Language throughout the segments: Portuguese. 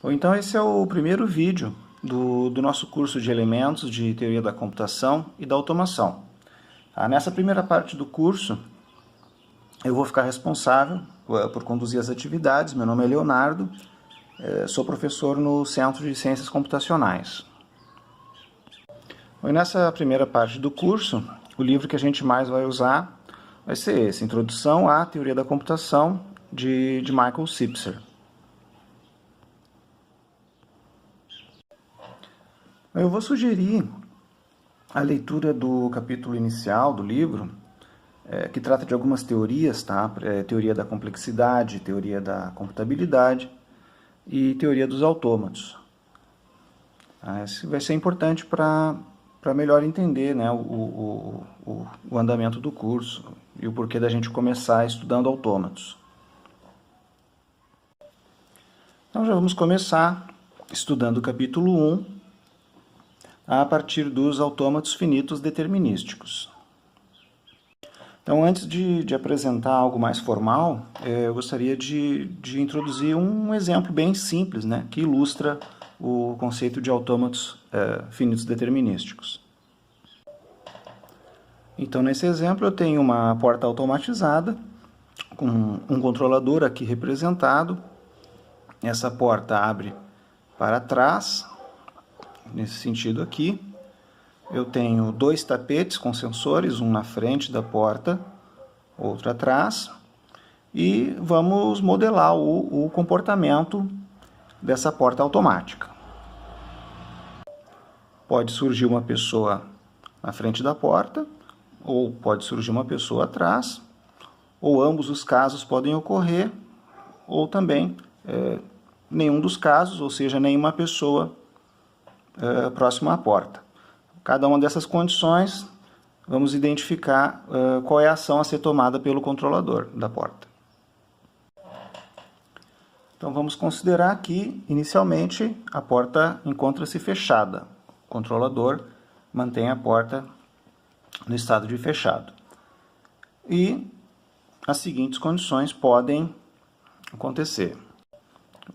Ou então esse é o primeiro vídeo do nosso curso de elementos de teoria da computação e da automação. Nessa primeira parte do curso, eu vou ficar responsável por conduzir as atividades. Meu nome é Leonardo, sou professor no Centro de Ciências Computacionais. E nessa primeira parte do curso, o livro que a gente mais vai usar vai ser esse, Introdução à Teoria da Computação, de Michael Sipser. Eu vou sugerir a leitura do capítulo inicial do livro, que trata de algumas teorias, tá? Teoria da complexidade, teoria da computabilidade e teoria dos autômatos. Isso vai ser importante para melhor entender, né, o andamento do curso e o porquê da gente começar estudando autômatos. Então já vamos começar estudando o capítulo 1, a partir dos autômatos finitos determinísticos. Então, antes de apresentar algo mais formal, eu gostaria de introduzir um exemplo bem simples, né, que ilustra o conceito de autômatos finitos determinísticos. Então, nesse exemplo, eu tenho uma porta automatizada, com um controlador aqui representado. Essa porta abre para trás, nesse sentido aqui. Eu tenho dois tapetes com sensores, um na frente da porta, outro atrás, e vamos modelar o comportamento dessa porta automática. Pode surgir uma pessoa na frente da porta, ou pode surgir uma pessoa atrás, ou ambos os casos podem ocorrer, ou também nenhum dos casos, ou seja, nenhuma pessoa próxima à porta. Cada uma dessas condições, vamos identificar qual é a ação a ser tomada pelo controlador da porta. Então vamos considerar que, inicialmente, a porta encontra-se fechada. O controlador mantém a porta no estado de fechado. E as seguintes condições podem acontecer: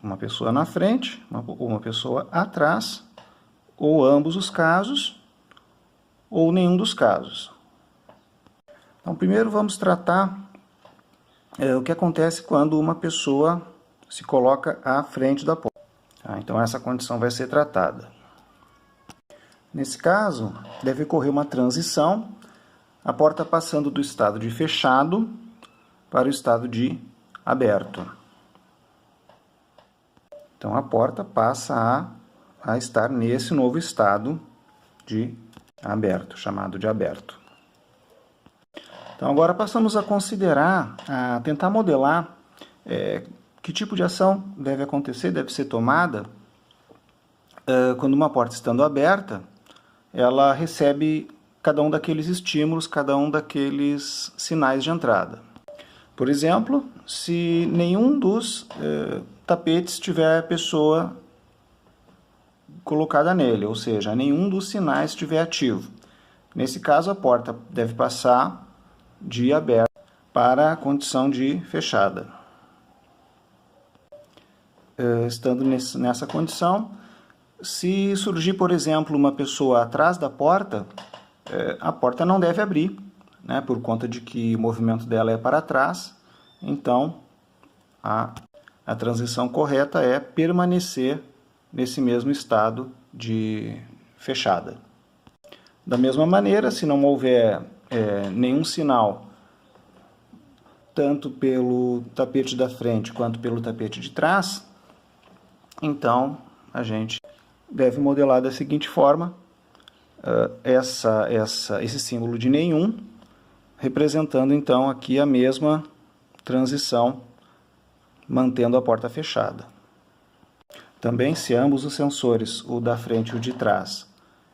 uma pessoa na frente, uma pessoa atrás, ou ambos os casos, ou nenhum dos casos. Então, primeiro vamos tratar o que acontece quando uma pessoa se coloca à frente da porta. Então, essa condição vai ser tratada. Nesse caso, deve ocorrer uma transição, a porta passando do estado de fechado para o estado de aberto. Então, a porta passa a estar nesse novo estado de aberto, chamado de aberto. Então, agora passamos a considerar, a tentar modelar que tipo de ação deve acontecer, deve ser tomada quando uma porta estando aberta, ela recebe cada um daqueles estímulos, cada um daqueles sinais de entrada. Por exemplo, se nenhum dos tapetes tiver pessoa colocada nele, ou seja, nenhum dos sinais estiver ativo. Nesse caso, a porta deve passar de aberta para a condição de fechada. Estando nessa condição, se surgir, por exemplo, uma pessoa atrás da porta, a porta não deve abrir, né, por conta de que o movimento dela é para trás. Então, a transição correta é permanecer nesse mesmo estado de fechada. Da mesma maneira, se não houver nenhum sinal, tanto pelo tapete da frente quanto pelo tapete de trás, então a gente deve modelar da seguinte forma, esse símbolo de nenhum, representando então aqui a mesma transição, mantendo a porta fechada. Também, se ambos os sensores, o da frente e o de trás,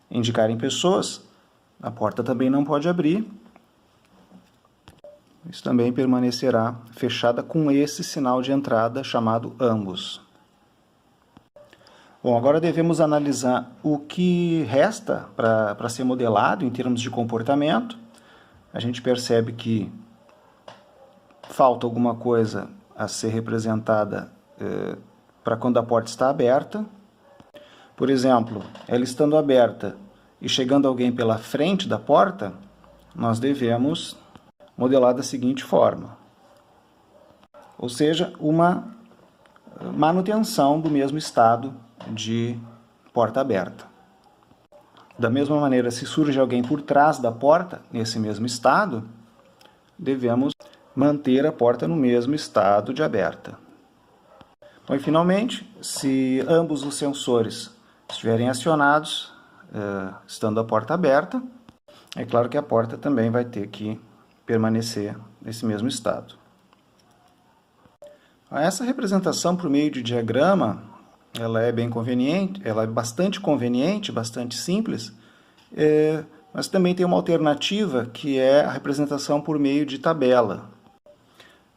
indicarem pessoas, a porta também não pode abrir. Isso também permanecerá fechada com esse sinal de entrada chamado ambos. Bom, agora devemos analisar o que resta para ser modelado em termos de comportamento. A gente percebe que falta alguma coisa a ser representada para quando a porta está aberta. Por exemplo, ela estando aberta e chegando alguém pela frente da porta, nós devemos modelar da seguinte forma. Ou seja, uma manutenção do mesmo estado de porta aberta. Da mesma maneira, se surge alguém por trás da porta, nesse mesmo estado, devemos manter a porta no mesmo estado de aberta. Bom, e finalmente, se ambos os sensores estiverem acionados, estando a porta aberta, é claro que a porta também vai ter que permanecer nesse mesmo estado. Essa representação por meio de diagrama, ela é bem conveniente, ela é bastante conveniente, bastante simples, mas também tem uma alternativa que é a representação por meio de tabela.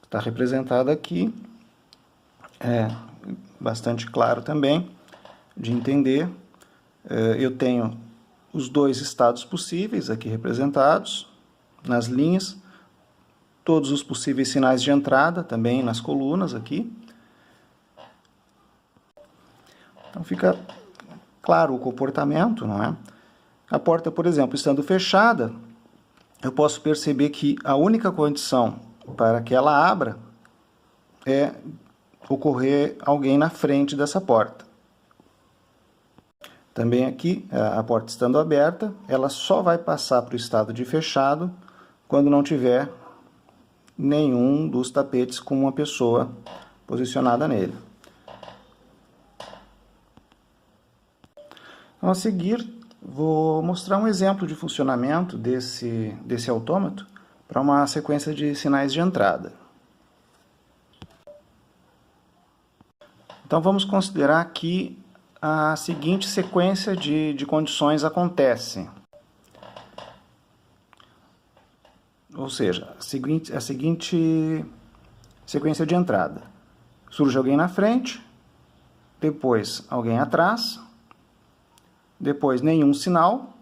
Está representada aqui, é bastante claro também de entender. Eu tenho os dois estados possíveis aqui representados nas linhas, todos os possíveis sinais de entrada também nas colunas aqui. Então fica claro o comportamento, não é? A porta, por exemplo, estando fechada, eu posso perceber que a única condição para que ela abra é ocorrer alguém na frente dessa porta. Também aqui, a porta estando aberta, ela só vai passar para o estado de fechado quando não tiver nenhum dos tapetes com uma pessoa posicionada nele. Então, a seguir, vou mostrar um exemplo de funcionamento desse autômato para uma sequência de sinais de entrada. Então, vamos considerar que a seguinte sequência de condições acontece. Ou seja, a seguinte sequência de entrada. Surge alguém na frente, depois alguém atrás, depois nenhum sinal,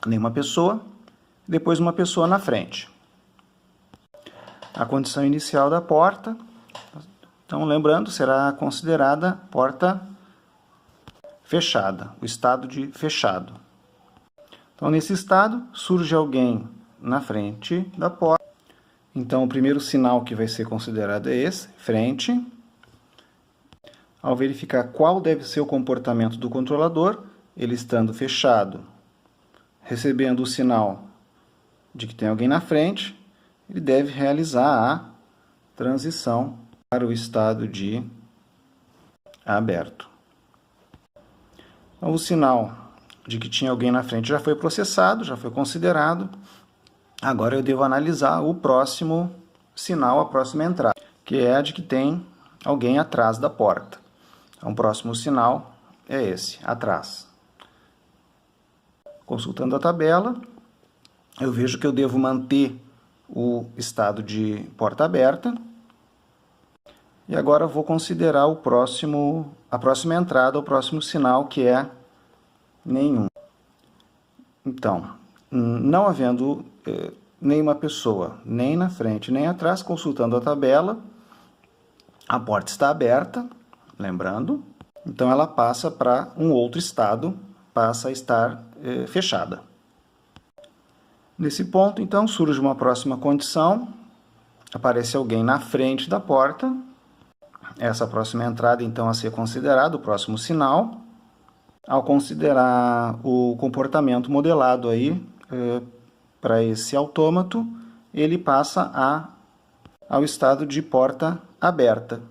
nenhuma pessoa, depois uma pessoa na frente. A condição inicial da porta, então lembrando, será considerada porta fechada, o estado de fechado. Então, nesse estado, surge alguém na frente da porta. Então, o primeiro sinal que vai ser considerado é esse, frente. Ao verificar qual deve ser o comportamento do controlador, ele estando fechado, recebendo o sinal de que tem alguém na frente, ele deve realizar a transição para o estado de aberto. Então, o sinal de que tinha alguém na frente já foi processado, já foi considerado. Agora eu devo analisar o próximo sinal, a próxima entrada, que é a de que tem alguém atrás da porta. Então, o próximo sinal é esse, atrás. Consultando a tabela, eu vejo que eu devo manter o estado de porta aberta. E agora eu vou considerar a próxima entrada, o próximo sinal, que é nenhum. Então, não havendo nenhuma pessoa, nem na frente, nem atrás, consultando a tabela, a porta está aberta, lembrando, então ela passa para um outro estado, passa a estar fechada. Nesse ponto, então, surge uma próxima condição, aparece alguém na frente da porta, essa próxima entrada, então, a ser considerada, o próximo sinal. Ao considerar o comportamento modelado aí para esse autômato, ele passa ao estado de porta aberta,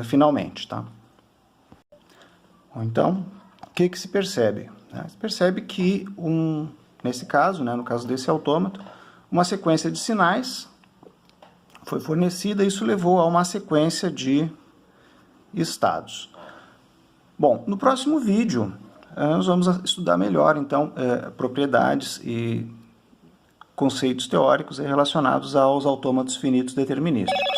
finalmente. Tá? Então, o que se percebe? Se percebe que, nesse caso, no caso desse autômato, uma sequência de sinais foi fornecida e isso levou a uma sequência de estados. Bom, no próximo vídeo, nós vamos estudar melhor, então, propriedades e conceitos teóricos relacionados aos autômatos finitos determinísticos.